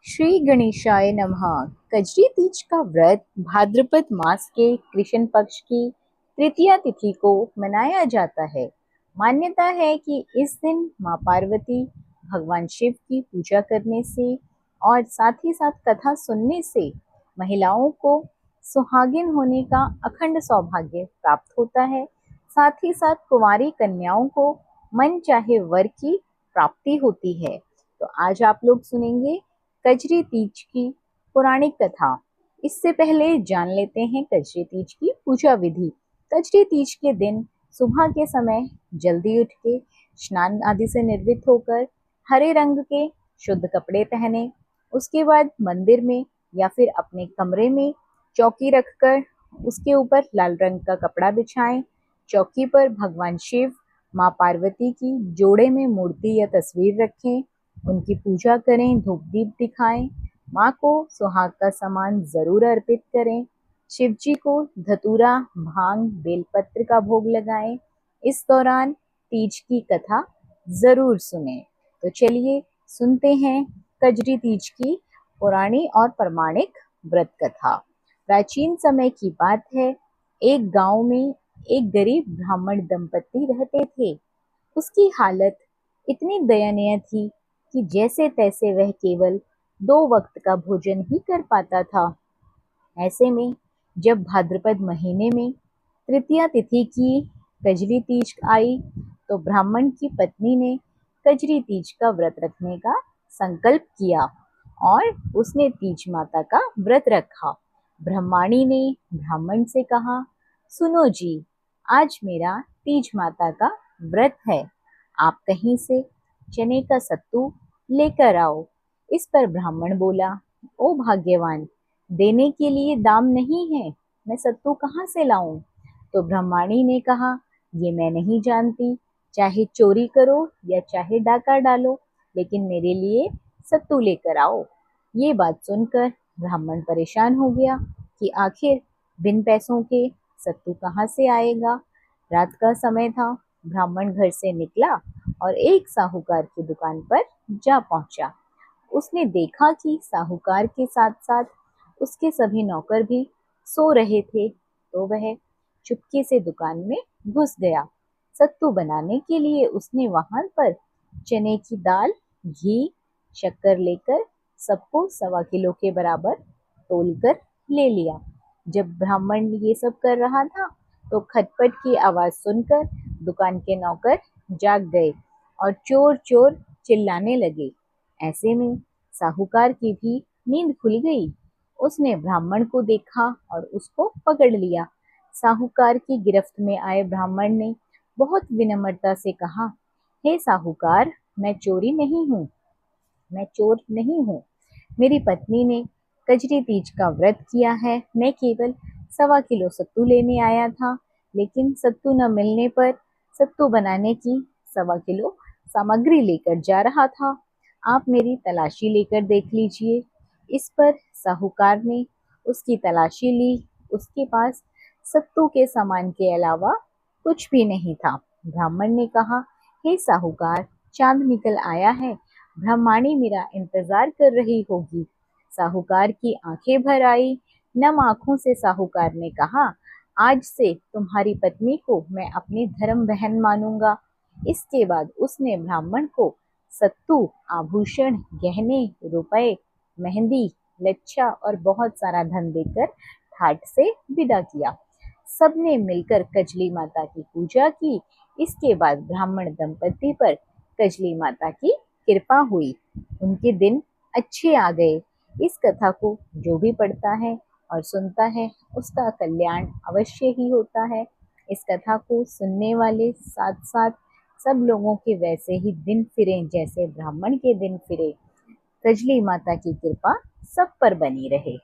श्री गणेशाय नमः। कजरी तीज का व्रत भाद्रपद मास के कृष्ण पक्ष की तृतीया तिथि को मनाया जाता है। मान्यता है कि इस दिन माँ पार्वती भगवान शिव की पूजा करने से और साथ ही साथ कथा सुनने से महिलाओं को सुहागिन होने का अखंड सौभाग्य प्राप्त होता है। साथ ही साथ कुंवारी कन्याओं को मन चाहे वर की प्राप्ति होती है। तो आज आप लोग सुनेंगे कजरी तीज की पौराणिक कथा। इससे पहले जान लेते हैं कजरी तीज की पूजा विधि। कजरी तीज के दिन सुबह के समय जल्दी उठ के स्नान आदि से निर्वित होकर हरे रंग के शुद्ध कपड़े पहने, उसके बाद मंदिर में या फिर अपने कमरे में चौकी रखकर उसके ऊपर लाल रंग का कपड़ा बिछाएं। चौकी पर भगवान शिव, माँ पार्वती की जोड़े में मूर्ति या तस्वीर रखें, उनकी पूजा करें, धूप दीप दिखाएं, माँ को सुहाग का सामान जरूर अर्पित करें, शिव जी को धतूरा, भांग, बेलपत्र का भोग लगाएं। इस दौरान तीज की कथा जरूर सुने। तो चलिए सुनते हैं कजरी तीज की पुरानी और प्रमाणिक व्रत कथा। प्राचीन समय की बात है, एक गांव में एक गरीब ब्राह्मण दंपति रहते थे। उसकी हालत इतनी दयनीय थी कि जैसे तैसे वह केवल 2 वक्त का भोजन ही कर पाता था। ऐसे में जब भाद्रपद महीने में तृतीया तिथि की कजरी तीज आई तो ब्राह्मण की पत्नी ने कजरी तीज का व्रत रखने का संकल्प किया और उसने तीज माता का व्रत रखा। ब्रह्माणी ने ब्राह्मण से कहा, सुनो जी, आज मेरा तीज माता का व्रत है, आप कहीं से चने का सत्तू लेकर आओ। इस पर ब्राह्मण बोला, ओ भाग्यवान, देने के लिए दाम नहीं है, मैं सत्तू कहाँ से लाऊं? तो ब्रह्माणी ने कहा, ये मैं नहीं जानती, चाहे चोरी करो या चाहे डाका डालो, लेकिन मेरे लिए सत्तू लेकर आओ। ये बात सुनकर ब्राह्मण परेशान हो गया कि आखिर बिन पैसों के सत्तू कहाँ से आएगा। रात का समय था, ब्राह्मण घर से निकला और एक साहूकार की दुकान पर जा पहुंचा। उसने देखा कि साहूकार के साथ साथ उसके सभी नौकर भी सो रहे थे, तो वह चुपके से दुकान में घुस गया। सत्तू बनाने के लिए उसने वहां पर चने की दाल, घी, शक्कर लेकर सबको 1.25 किलो के बराबर तोलकर ले लिया। जब ब्राह्मण ये सब कर रहा था तो खटपट की आवाज सुनकर दुकान के नौकर जाग गए और चोर चोर चिल्लाने लगे। ऐसे में साहूकार की भी नींद खुल गई। उसने ब्राह्मण को देखा और उसको पकड़ लिया। साहूकार की गिरफ्त में आए ब्राह्मण ने बहुत विनम्रता से कहा, हे साहूकार, मैं चोर नहीं हूँ। मेरी पत्नी ने कजरी तीज का व्रत किया है, मैं केवल 1.25 किलो सत्तू लेने आया था, लेकिन सत्तू न मिलने पर सत्तू बनाने की 1.25 किलो सामग्री लेकर जा रहा था। आप मेरी तलाशी लेकर देख लीजिए। इस पर साहूकार ने उसकी तलाशी ली। उसके पास सत्तू के सामान के अलावा कुछ भी नहीं था। ब्राह्मण ने कहा, हे साहूकार, चांद निकल आया है, ब्रह्माणी मेरा इंतजार कर रही होगी। साहूकार की आंखें भर आई। नम आंखों से साहूकार ने कहा, आज से तुम्हारी पत्नी को मैं अपनी धर्म बहन मानूंगा। इसके बाद उसने ब्राह्मण को सत्तू, आभूषण, गहने, रुपए, मेहंदी, लच्छा और बहुत सारा धन देकर ठाट से विदा किया। सबने मिलकर कजली माता की पूजा की। इसके बाद ब्राह्मण दंपति पर कजली माता की कृपा हुई, उनके दिन अच्छे आ गए। इस कथा को जो भी पढ़ता है और सुनता है उसका कल्याण अवश्य ही होता है। इस कथा को सुनने वाले साथ साथ सब लोगों के वैसे ही दिन फिरे जैसे ब्राह्मण के दिन फिरे। कजली माता की कृपा सब पर बनी रहे।